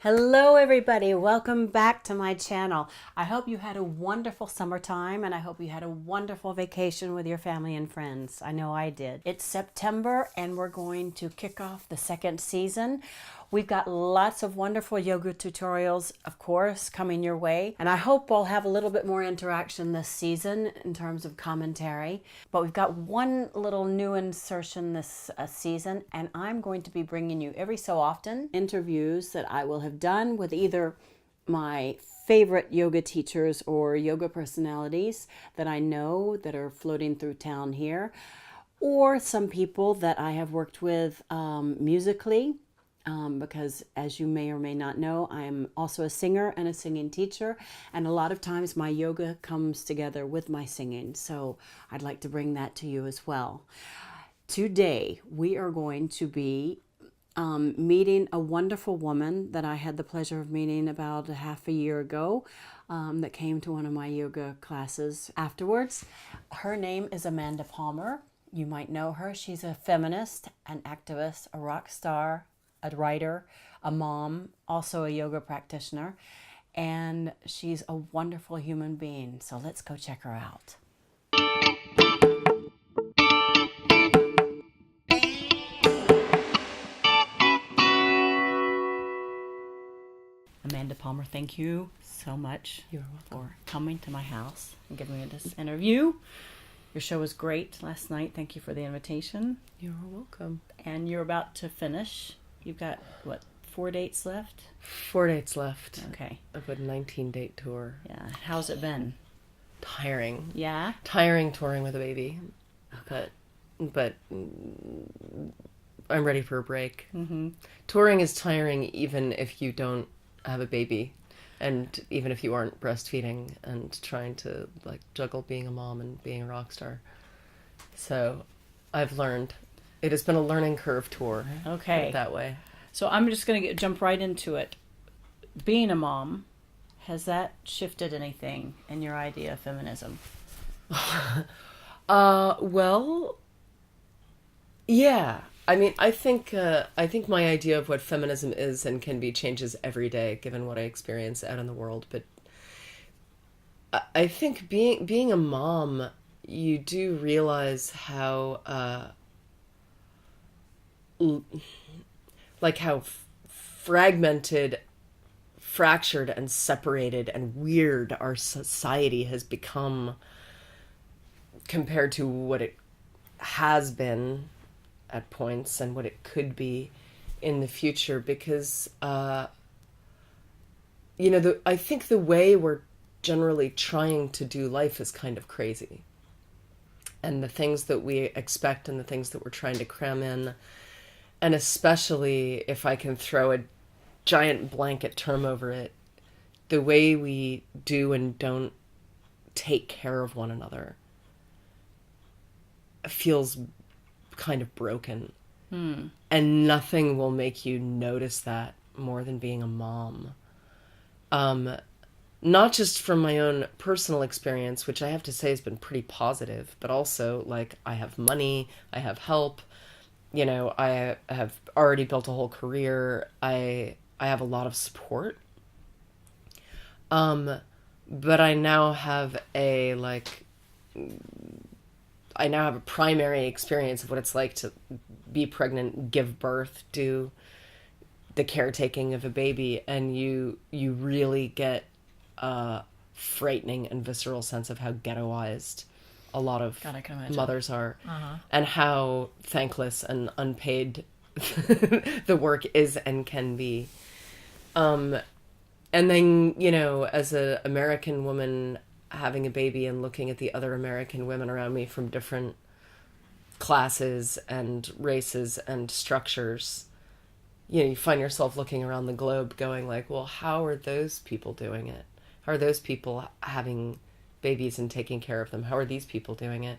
Hello everybody, welcome back to my channel. I hope you had a wonderful summertime and I hope you had a wonderful vacation with your family and friends. I know I did. It's September and we're going to kick off the second season. We've got lots of wonderful yoga tutorials, of course, coming your way. And I hope we'll have a little bit more interaction this season in terms of commentary. But we've got one little new insertion this season, and I'm going to be bringing you every so often interviews that I will have done with either my favorite yoga teachers or yoga personalities that I know that are floating through town here, or some people that I have worked with musically. Because as you may or may not know, I'm also a singer and a singing teacher, and a lot of times my yoga comes together with my singing, so I'd like to bring that to you as well. Today we are going to be meeting a wonderful woman that I had the pleasure of meeting about a half a year ago, that came to one of my yoga classes afterwards. Her name is Amanda Palmer. You might know her. She's a feminist, an activist, a rock star, a writer, a mom, also a yoga practitioner, and she's a wonderful human being. So let's go check her out. Amanda Palmer, thank you so much for coming to my house and giving me this interview. Your show was great last night. Thank you for the invitation. You're welcome. And you're about to finish. You've got, what, 4 dates left? 4 dates left. Okay. Of a 19-date tour. Yeah. How's it been? Tiring. Yeah? Tiring touring with a baby. But I'm ready for a break. Mm-hmm. Touring is tiring even if you don't have a baby. And even if you aren't breastfeeding and trying to juggle being a mom and being a rock star. So I've learned. It has been a learning curve tour. Okay. Put it that way. So I'm just going to jump right into it. Being a mom, has that shifted anything in your idea of feminism? Well, yeah. I mean, I think my idea of what feminism is and can be changes every day, given what I experience out in the world. But I think being a mom, you do realize how how fragmented, fractured, and separated and weird our society has become compared to what it has been at points and what it could be in the future. Because, I think the way we're generally trying to do life is kind of crazy. And the things that we expect and the things that we're trying to cram in, and especially if I can throw a giant blanket term over it, the way we do and don't take care of one another feels kind of broken. And nothing will make you notice that more than being a mom. Not just from my own personal experience, which I have to say has been pretty positive, but also I have money, I have help. I have already built a whole career. I have a lot of support. But I now have a primary experience of what it's like to be pregnant, give birth, do the caretaking of a baby, and you really get a frightening and visceral sense of how ghettoized a lot of mothers are, and how thankless and unpaid the work is and can be. And then, as an American woman having a baby and looking at the other American women around me from different classes and races and structures, you find yourself looking around the globe going well, how are those people doing it? How are those people having babies and taking care of them? How are these people doing it?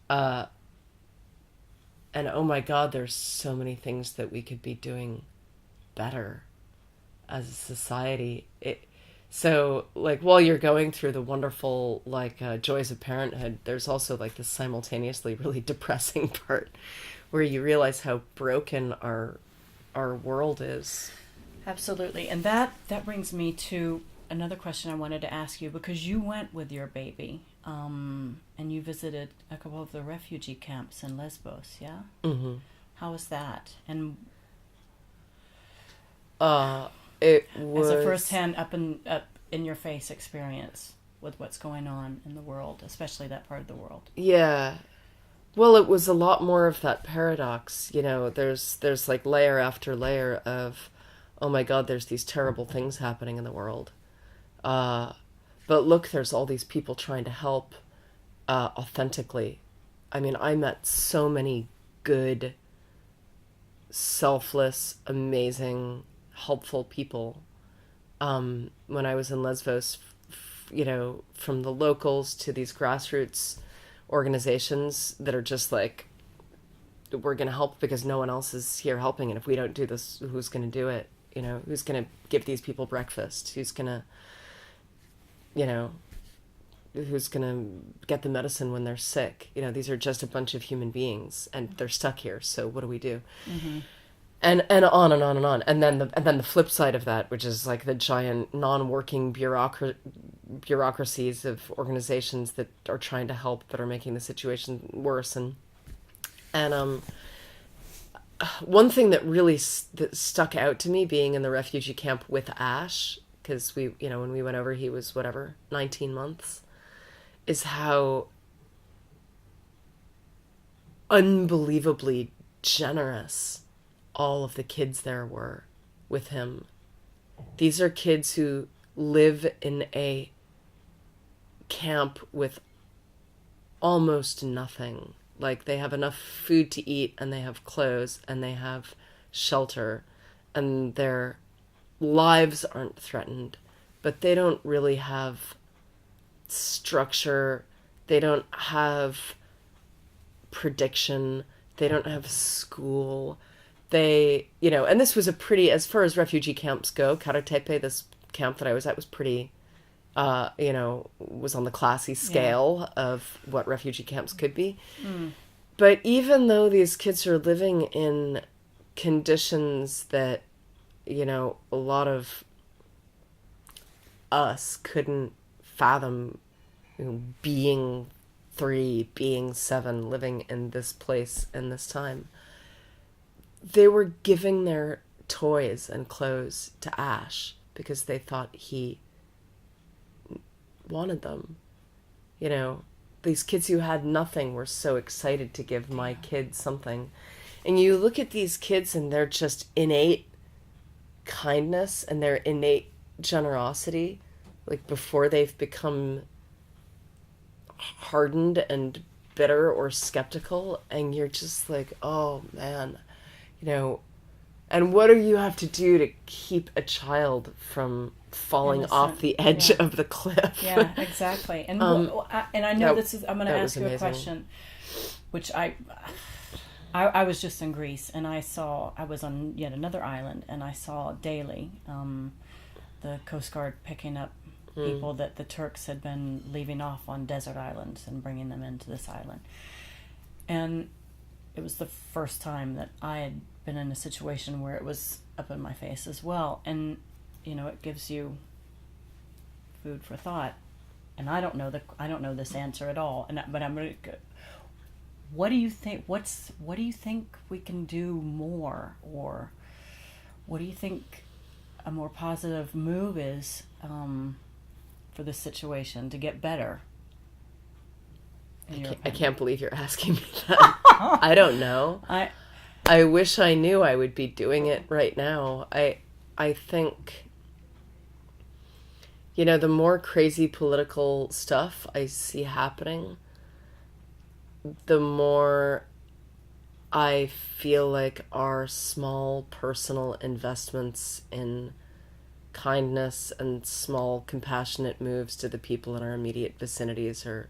And oh my God, there's so many things that we could be doing better as a society. So while you're going through the wonderful joys of parenthood, there's also this simultaneously really depressing part where you realize how broken our world is. Absolutely. And that brings me to another question I wanted to ask you, because you went with your baby, and you visited a couple of the refugee camps in Lesbos, yeah? Mm-hmm. How was that? And It was... as a first-hand up in your face experience with what's going on in the world, especially that part of the world. Yeah. Well, it was a lot more of that paradox. You know, there's like layer after layer of, oh my God, there's these terrible things happening in the world. But look, there's all these people trying to help authentically. I mean, I met so many good, selfless, amazing, helpful people when I was in Lesbos, you know, from the locals to these grassroots organizations that are just like, we're going to help because no one else is here helping. And if we don't do this, who's going to do it? You know, who's going to give these people breakfast? Who's going to, you know, who's going to get the medicine when they're sick? You know, these are just a bunch of human beings and they're stuck here. So what do we do? Mm-hmm. And on and on and on. And then the flip side of that, which is like the giant non-working bureaucracies of organizations that are trying to help but are making the situation worse. And one thing that really that stuck out to me being in the refugee camp with Ash, because we, you know, when we went over, he was 19 months, is how unbelievably generous all of the kids there were with him. These are kids who live in a camp with almost nothing. Like, they have enough food to eat, and they have clothes, and they have shelter, and their lives aren't threatened, but they don't really have structure. They don't have prediction. They don't have school. They, you know, and this was a pretty, as far as refugee camps go, Karatepe, this camp that I was at, was pretty, you know, was on the classy scale of what refugee camps could be. Mm. But even though these kids are living in conditions that, you know, a lot of us couldn't fathom, you know, being 3, being 7, living in this place in this time, they were giving their toys and clothes to Ash because they thought he wanted them. You know, these kids who had nothing were so excited to give my kids something. And you look at these kids and they're just innate kindness and their innate generosity, like before they've become hardened and bitter or skeptical, and you're just like, oh man, you know, and what do you have to do to keep a child from falling off the edge of the cliff? Yeah, exactly. And and I know this is, I'm going to ask you a question, which I was just in Greece, and I was on yet another island, and I saw daily the Coast Guard picking up people that the Turks had been leaving off on desert islands and bringing them into this island. And it was the first time that I had been in a situation where it was up in my face as well. And, you know, it gives you food for thought. And I don't know this answer at all. But I'm going to, what do you think, what do you think we can do more? Or what do you think a more positive move is for this situation to get better? I can't believe you're asking me that. I don't know. I wish I knew. I would be doing it right now. I think, you know, the more crazy political stuff I see happening, the more I feel like our small personal investments in kindness and small compassionate moves to the people in our immediate vicinities are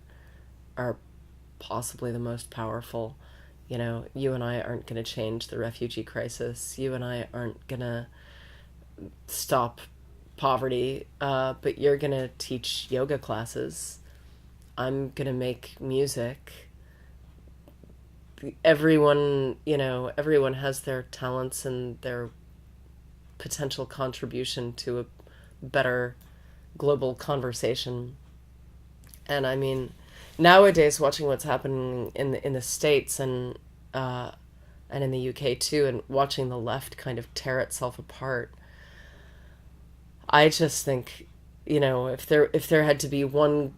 possibly the most powerful. You know, you and I aren't going to change the refugee crisis. You and I aren't going to stop poverty, but you're going to teach yoga classes. I'm going to make music. Everyone, you know, everyone has their talents and their potential contribution to a better global conversation. And I mean, nowadays, watching what's happening in the States and in the UK too, and watching the left kind of tear itself apart, I just think, if there had to be one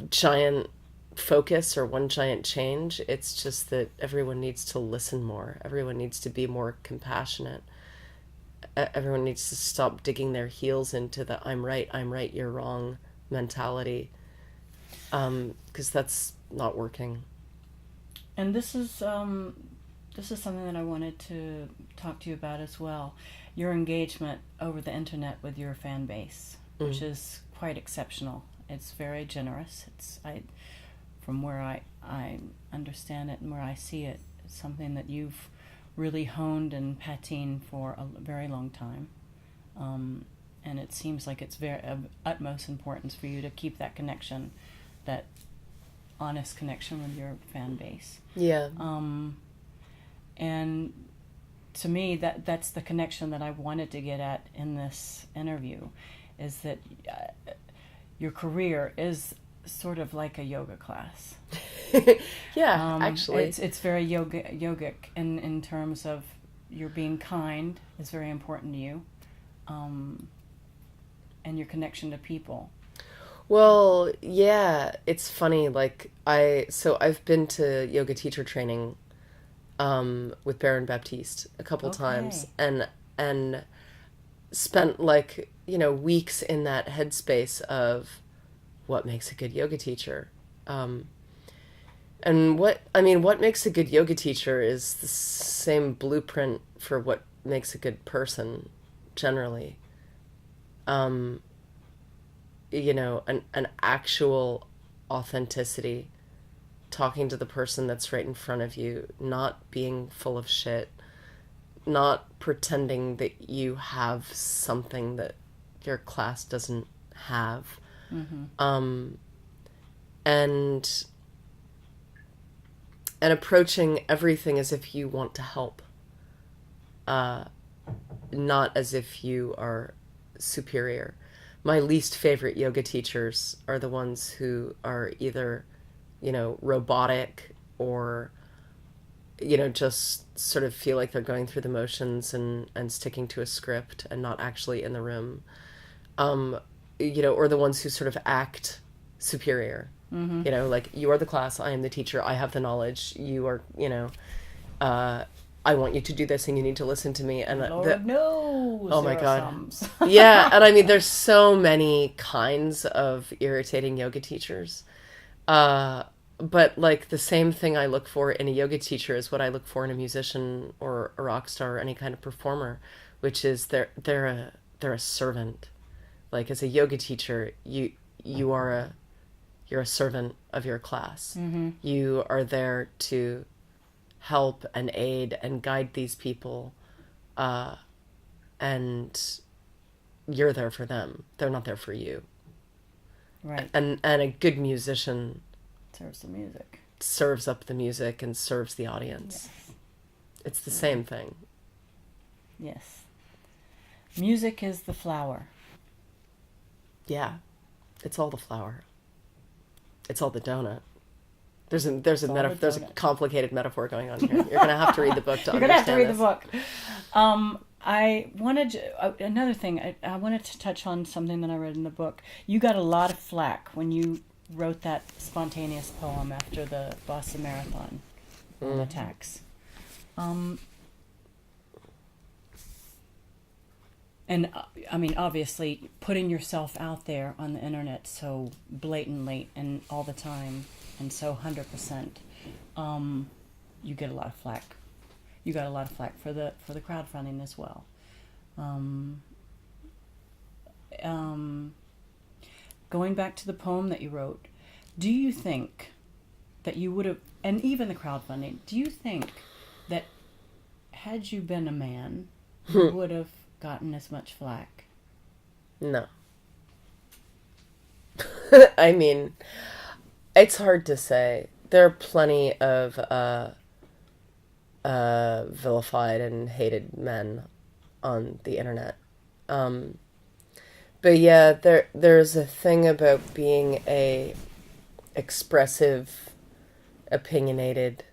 giant focus or one giant change, it's just that everyone needs to listen more. Everyone needs to be more compassionate. Everyone needs to stop digging their heels into the I'm right, you're wrong mentality, because that's not working. And this is something that I wanted to talk to you about as well. Your engagement over the internet with your fan base, which is quite exceptional. It's very generous. From where I understand it and where I see it, it's something that you've really honed and patined for a very long time. And it seems like it's of utmost importance for you to keep that connection, that honest connection with your fan base. Yeah. And to me, that's the connection that I wanted to get at in this interview, is that your career is sort of like a yoga class. Yeah, actually. It's very yogic in terms of you're being kind is very important to you, and your connection to people. Well, yeah, it's funny. Like I've been to yoga teacher training with Baron Baptiste a couple times, and spent weeks in that headspace of what makes a good yoga teacher. And what makes a good yoga teacher is the same blueprint for what makes a good person generally. An actual authenticity, talking to the person that's right in front of you, not being full of shit, not pretending that you have something that your class doesn't have. Mm-hmm. And approaching everything as if you want to help, not as if you are superior. My least favorite yoga teachers are the ones who are either, robotic or, just sort of feel like they're going through the motions and sticking to a script and not actually in the room. Or the ones who sort of act superior. Mm-hmm. Like, you are the class, I am the teacher, I have the knowledge, you are, I want you to do this and you need to listen to me. And Lord knows. Oh my God. Yeah. And I mean, there's so many kinds of irritating yoga teachers. But like the same thing I look for in a yoga teacher is what I look for in a musician or a rock star or any kind of performer, which is they're a servant. Like, as a yoga teacher, you're a servant of your class. Mm-hmm. You are there to help and aid and guide these people, and you're there for them. They're not there for you. Right. And a good musician serves the music. Serves up the music and serves the audience. Yes. It's the same thing. Yes. Music is the flower. Yeah. It's all the flower. It's all the donut. There's a complicated metaphor going on here. You're gonna have to read the book to understand. You're gonna have to read the book. I wanted another thing. I wanted to touch on something that I read in the book. You got a lot of flack when you wrote that spontaneous poem after the Boston Marathon attacks. And I mean, obviously, putting yourself out there on the internet so blatantly and all the time, and so 100%, you get a lot of flack. You got a lot of flack for the crowdfunding as well. Going back to the poem that you wrote, do you think that you would have, and even the crowdfunding, do you think that had you been a man, you would have gotten as much flack? No. I mean, it's hard to say. There are plenty of vilified and hated men on the internet. But yeah, there's a thing about being a expressive, opinionated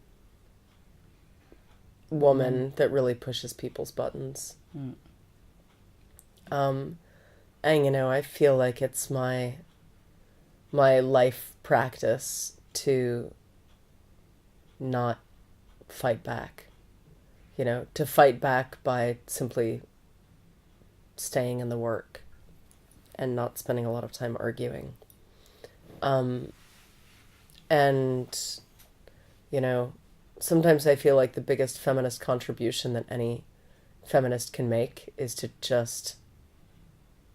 woman that really pushes people's buttons. And I feel like it's my life practice to not fight back. To fight back by simply staying in the work and not spending a lot of time arguing. And, sometimes I feel like the biggest feminist contribution that any feminist can make is to just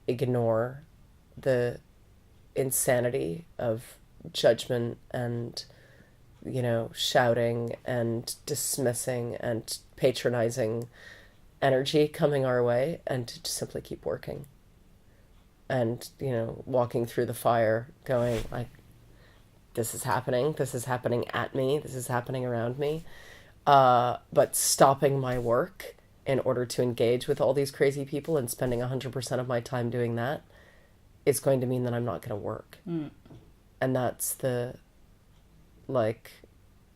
ignore the insanity of judgment and, shouting and dismissing and patronizing energy coming our way, and to just simply keep working. And, walking through the fire going like, this is happening at me, this is happening around me. But stopping my work in order to engage with all these crazy people and spending 100% of my time doing that is going to mean that I'm not going to work. And that's that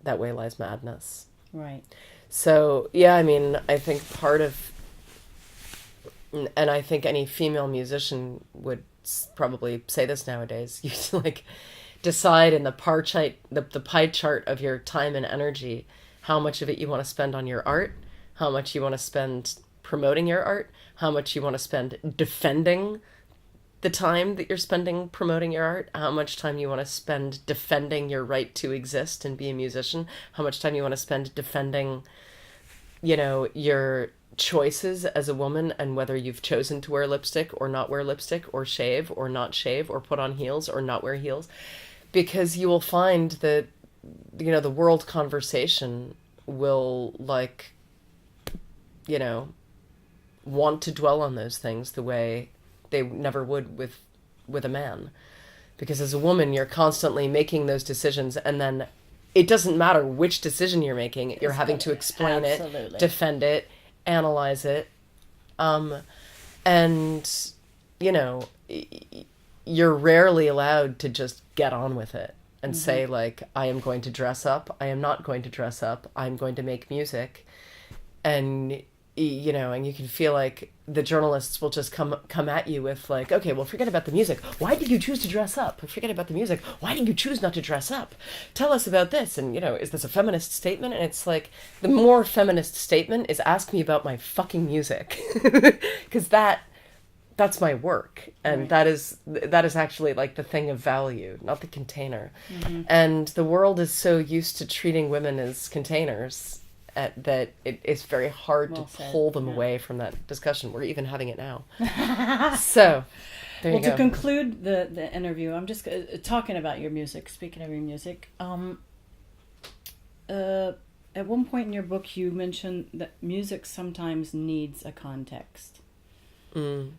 way lies madness. Right. So, yeah, I think part of, and I think any female musician would probably say this nowadays, you decide in the pie chart of your time and energy how much of it you want to spend on your art, how much you want to spend promoting your art, how much you want to spend defending the time that you're spending promoting your art, how much time you want to spend defending your right to exist and be a musician, how much time you want to spend defending, your choices as a woman and whether you've chosen to wear lipstick or not wear lipstick or shave or not shave or put on heels or not wear heels. Because you will find that, the world conversation will want to dwell on those things the way they never would with a man. Because as a woman, you're constantly making those decisions, and then it doesn't matter which decision you're making, you're having to explain it, defend it, analyze it. And, you're rarely allowed to just get on with it and say, I am going to dress up, I am not going to dress up, I'm going to make music. And and you can feel like the journalists will just come at you with okay, well, forget about the music. Why did you choose to dress up? Forget about the music. Why did you choose not to dress up? Tell us about this. And, is this a feminist statement? And it's the more feminist statement is ask me about my fucking music. Because that's my work. And right. that is actually the thing of value, not the container. And the world is so used to treating women as containers that it's very hard to pull them away from that discussion. We're even having it now. So, there you go. To conclude the interview, I'm just talking about your music. Speaking of your music, at one point in your book, you mentioned that music sometimes needs a context. Well,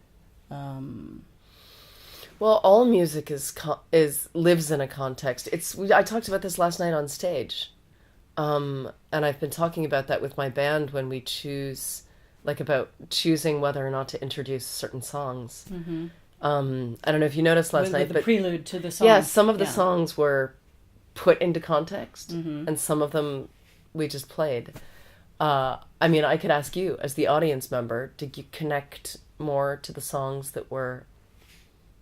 all music lives in a context. I talked about this last night on stage. And I've been talking about that with my band when we choose, about choosing whether or not to introduce certain songs. I don't know if you noticed last night, but the prelude to the song. Yeah, some of the songs were put into context, and some of them we just played. I could ask you, as the audience member, did you connect more to the songs that were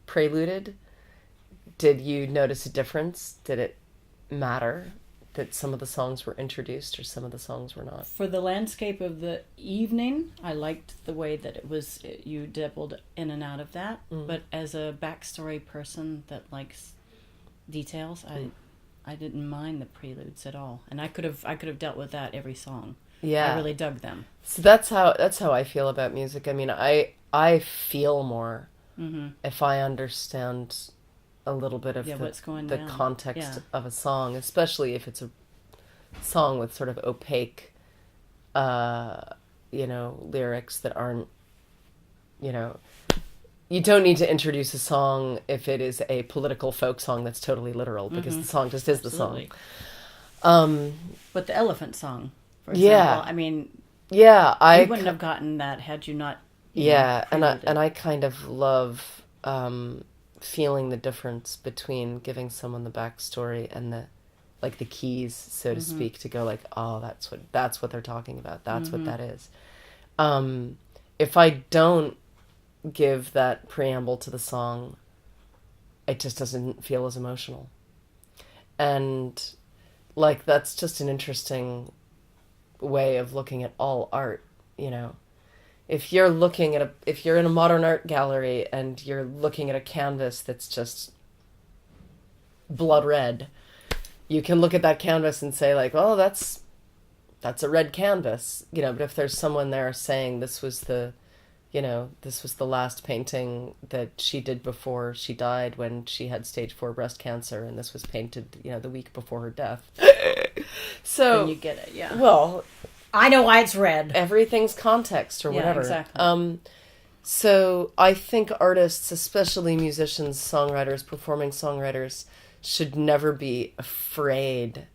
preluded? Did you notice a difference? Did it matter that some of the songs were introduced or some of the songs were not? For the landscape of the evening, I liked the way that you dabbled in and out of that. But as a backstory person that likes details, I didn't mind the preludes at all. And I could have dealt with that every song. Yeah. I really dug them. So that's how I feel about music. I feel more if I understand a little bit of the context of a song, especially if it's a song with sort of opaque, lyrics that aren't, you don't need to introduce a song if it is a political folk song that's totally literal, because the song just is the song. But the elephant song, for example, you wouldn't have gotten that had you not Yeah, prelude it. and I kind of love feeling the difference between giving someone the backstory and the like the keys, so to speak, to go like, oh, that's what they're talking about. That's what that is. If I don't give that preamble to the song, it just doesn't feel as emotional. And like that's just an interesting way of looking at all art, you know. If you're looking at if you're in a modern art gallery and you're looking at a canvas that's just blood red, you can look at that canvas and say like, oh, that's a red canvas, you know. But if there's someone there saying this was the, you know, this was the last painting that she did before she died when she had stage 4 breast cancer, and this was painted, you know, the week before her death. So Then you get it, yeah. well, I know why it's red. everything's context or Yeah, whatever. exactly. So I think artists, especially musicians, songwriters, performing songwriters, should never be afraid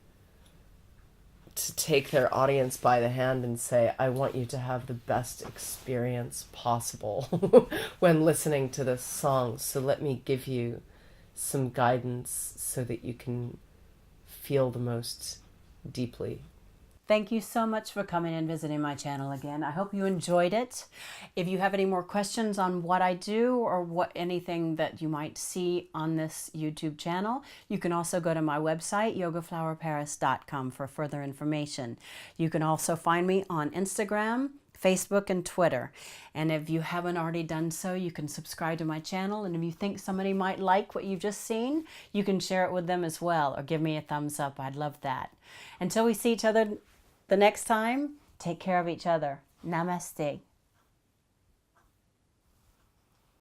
to take their audience by the hand and say, I want you to have the best experience possible when listening to this song. So let me give you some guidance so that you can feel the most deeply. Thank you so much for coming and visiting my channel again. I hope you enjoyed it. If you have any more questions on what I do or anything that you might see on this YouTube channel, you can also go to my website, yogaflower.paris.com, for further information. You can also find me on Instagram, Facebook, and Twitter. And if you haven't already done so, you can subscribe to my channel. And if you think somebody might like what you've just seen, you can share it with them as well, or give me a thumbs up. I'd love that. Until we see each other the next time, take care of each other. Namaste.